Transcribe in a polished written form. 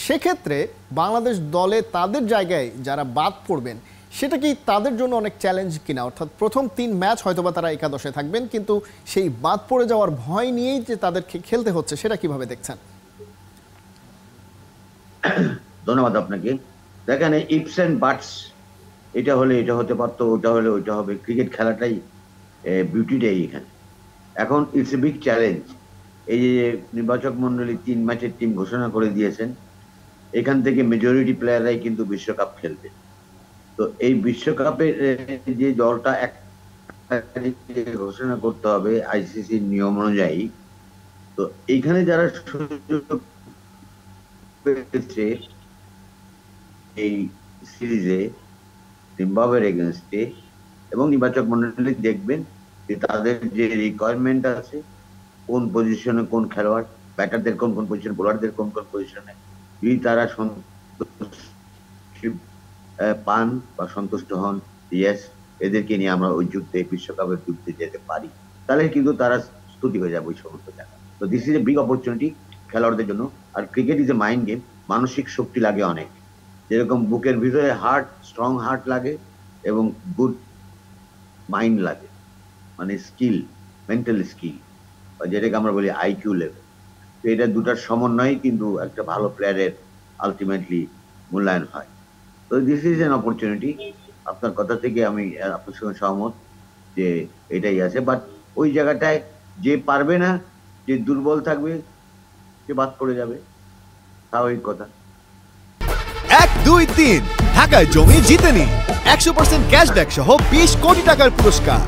সেক্ষেত্রে বাংলাদেশ দলে তাদের জায়গায় যারা বাদ পড়বেন সেটা কি তাদের জন্য অনেক চ্যালেঞ্জ কিনা? অর্থাৎ প্রথম ৩ ম্যাচ হয়তোবা তারা একাদশে থাকবেন, কিন্তু সেই বাদ পড়ে যাওয়ার ভয় নিয়েই যে তাদেরকে খেলতে হচ্ছে, সেটা কিভাবে দেখছেন? ধন্যবাদ আপনাকে। দেখেন, ইফস অ্যান্ড বাটস, এটা হলে এটা হতে পারতো, ওটা হলে ওইটা হবে। ক্রিকেট খেলাটাই বিউটিটাই এখানে। এখন ইটস এ বিগ চ্যালেঞ্জ। এই যে নির্বাচক মন্ডলী ৩ ম্যাচের টিম ঘোষণা করে দিয়েছেন, এখান থেকে মেজরিটি প্লেয়াররাই কিন্তু বিশ্বকাপ খেলবে। তো এই বিশ্বকাপের যে দলটা এক ঘোষণা করতে হবে আইসিসির নিয়ম অনুযায়ী, তো এইখানে যারা সুযোগ পেয়েছে এই সিরিজে জিম্বাবুয়ের এগেনস্টে, এবং নির্বাচক মন্ডলী দেখবেন যে তাদের যে রিকোয়ারমেন্ট আছে, কোন পজিশনে কোন খেলোয়াড়, ব্যাটারদের কোন কোন পজিশন, বোলারদের কোন কোন পজিশনে, যদি তারা পান বা সন্তুষ্ট হন, ইয়েস এদেরকে নিয়ে আমরা ওই যুদ্ধে, বিশ্বকাপের যুদ্ধে যেতে পারি, তাহলে কিন্তু তারা স্তুতি হয়ে যাবে ওই সমস্ত জায়গা। তো this is a big opportunity খেলোয়াড়দের জন্য। আর cricket is a mind game, মানসিক শক্তি লাগে অনেক। যেরকম বুকের ভিতরে হার্ট, স্ট্রং হার্ট লাগে এবং গুড মাইন্ড লাগে, মানে স্কিল, মেন্টাল স্কিল, বা যেটাকে আমরা বলি আইকিউ লেভেল। তো এটা দুটার সমন্বয় কিন্তু একটা ভালো প্লেয়ারের আলটিমেটলি মূল্যায়ন হয়। তো দিস ইজ এন অপরচুনিটি। আপনার কথা থেকে আমি আপনার সঙ্গে সহমত যে এটাই আছে, বাট ওই জায়গাটায় যে পারবে না, যে দুর্বল থাকবে, সে বাদ পড়ে যাবে, স্বাভাবিক কথা। 1, 2, 3 ঢাকায় জমি জিতে নিন 100% ক্যাশব্যাক সহ 20 কোটি টাকার পুরস্কার।